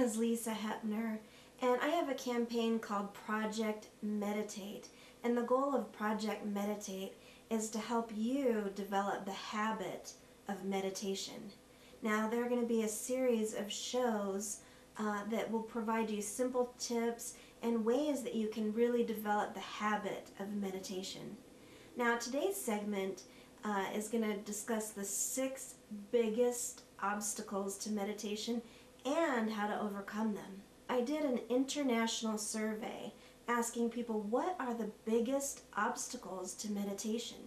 is Lisa Hepner, and I have a campaign called Project Meditate. And the goal of Project Meditate is to help you develop the habit of meditation. Now, there are going to be a series of shows that will provide you simple tips and ways that you can really develop the habit of meditation. Now, today's segment is going to discuss the 6 biggest obstacles to meditation and how to overcome them. I did an international survey asking people what are the biggest obstacles to meditation.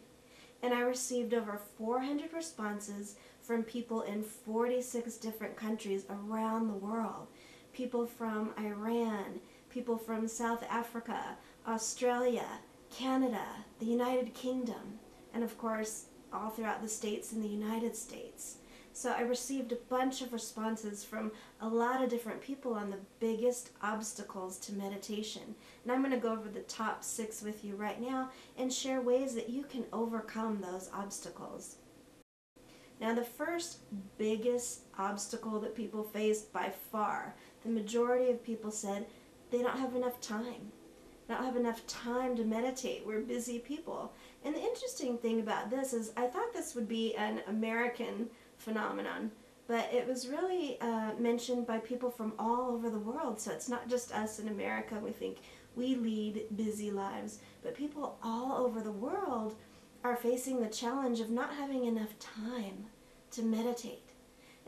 And I received over 400 responses from people in 46 different countries around the world. People from Iran, people from South Africa, Australia, Canada, the United Kingdom, and of course all throughout the states in the United States. So I received a bunch of responses from a lot of different people on the biggest obstacles to meditation. And I'm going to go over the top 6 with you right now and share ways that you can overcome those obstacles. Now, the first biggest obstacle that people face by far, the majority of people said they don't have enough time. They don't have enough time to meditate. We're busy people. And the interesting thing about this is I thought this would be an American phenomenon, but it was really mentioned by people from all over the world. So it's not just us in America. We think we lead busy lives, but people all over the world are facing the challenge of not having enough time to meditate.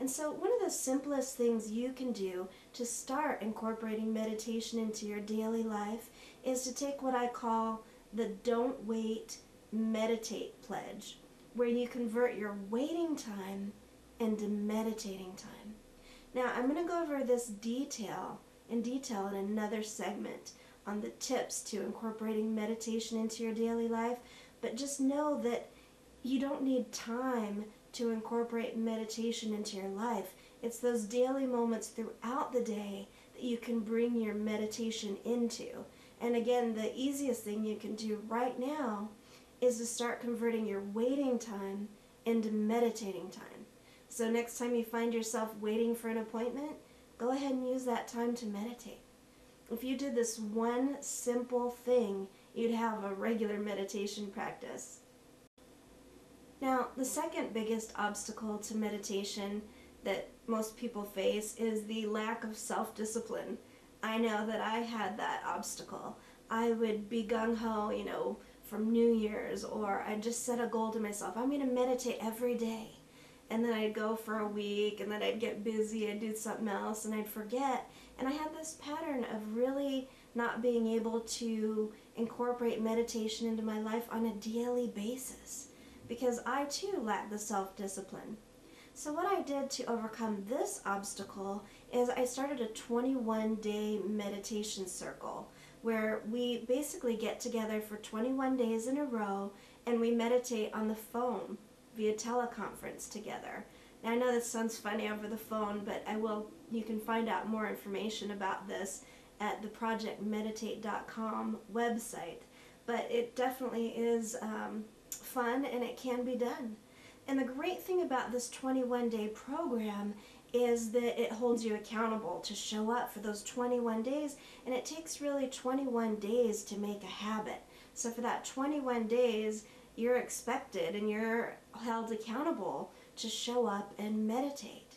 And so one of the simplest things you can do to start incorporating meditation into your daily life is to take what I call the Don't Wait, Meditate pledge, where you convert your waiting time into meditating time. Now, I'm going to go over this in detail in another segment on the tips to incorporating meditation into your daily life, but just know that you don't need time to incorporate meditation into your life. It's those daily moments throughout the day that you can bring your meditation into. And again, the easiest thing you can do right now is to start converting your waiting time into meditating time. So next time you find yourself waiting for an appointment, go ahead and use that time to meditate. If you did this one simple thing, you'd have a regular meditation practice. Now, the second biggest obstacle to meditation that most people face is the lack of self-discipline. I know that I had that obstacle. I would be gung-ho, from New Year's, or I'd just set a goal to myself. I'm going to meditate every day. And then I'd go for a week, and then I'd get busy, I'd do something else, and I'd forget. And I had this pattern of really not being able to incorporate meditation into my life on a daily basis, because I too lacked the self-discipline. So what I did to overcome this obstacle is I started a 21-day meditation circle where we basically get together for 21 days in a row and we meditate on the phone via teleconference together. Now, I know this sounds funny over the phone, but you can find out more information about this at the projectmeditate.com website. But it definitely is fun and it can be done. And the great thing about this 21-day program is that it holds you accountable to show up for those 21 days, and it takes really 21 days to make a habit. So for that 21 days, you're expected and you're held accountable to show up and meditate.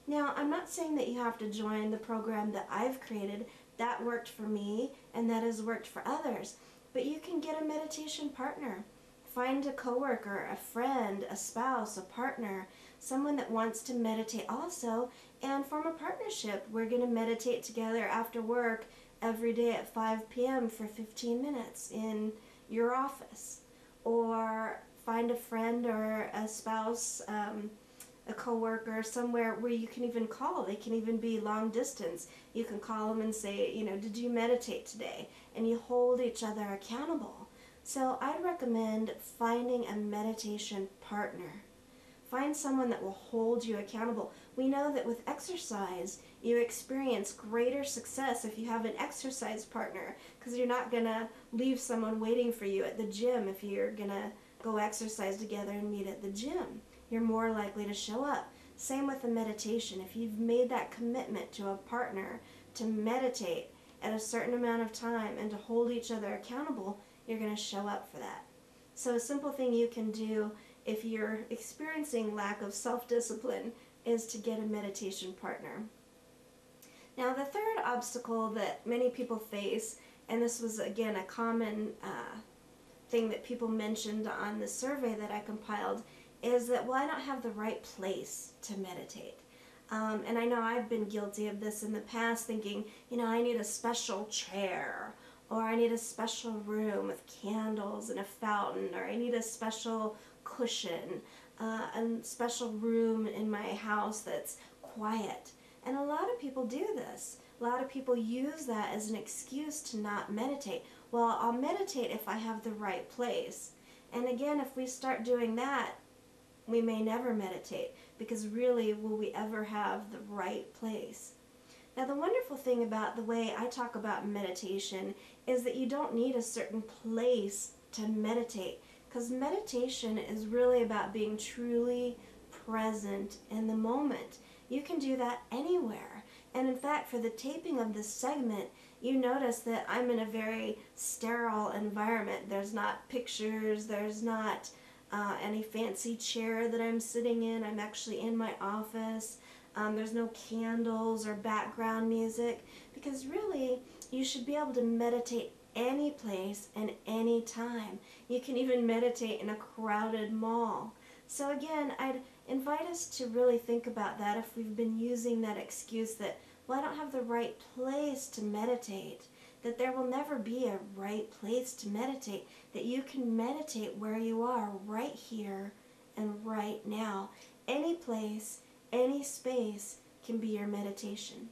Now, I'm not saying that you have to join the program that I've created. That worked for me and that has worked for others. But you can get a meditation partner. Find a coworker, a friend, a spouse, a partner, someone that wants to meditate also, and form a partnership. We're going to meditate together after work every day at 5 p.m. for 15 minutes in your office. Or find a friend or a spouse, a coworker, somewhere where you can even call. They can even be long distance. You can call them and say, did you meditate today? And you hold each other accountable. So I'd recommend finding a meditation partner. Find someone that will hold you accountable. We know that with exercise, you experience greater success if you have an exercise partner, because you're not going to leave someone waiting for you at the gym if you're going to go exercise together and meet at the gym. You're more likely to show up. Same with the meditation. If you've made that commitment to a partner to meditate at a certain amount of time and to hold each other accountable, you're going to show up for that. So a simple thing you can do if you're experiencing lack of self-discipline is to get a meditation partner. Now the third obstacle that many people face, and this was again a common thing that people mentioned on the survey that I compiled, is that, well, I don't have the right place to meditate. And I know I've been guilty of this in the past, thinking, I need a special chair, or I need a special room with candles and a fountain, or I need a special cushion, a special room in my house that's quiet. And a lot of people do this. A lot of people use that as an excuse to not meditate. Well, I'll meditate if I have the right place. And again, if we start doing that, we may never meditate, because really, will we ever have the right place? Now, the wonderful thing about the way I talk about meditation is that you don't need a certain place to meditate, because meditation is really about being truly present in the moment. You can do that anywhere. And in fact, for the taping of this segment, you notice that I'm in a very sterile environment. There's not pictures, there's not any fancy chair that I'm sitting in. I'm actually in my office. There's no candles or background music, because really you should be able to meditate any place and any time. You can even meditate in a crowded mall. So again, I'd invite us to really think about that if we've been using that excuse that, well, I don't have the right place to meditate, that there will never be a right place to meditate, that you can meditate where you are right here and right now. Any place, any space can be your meditation.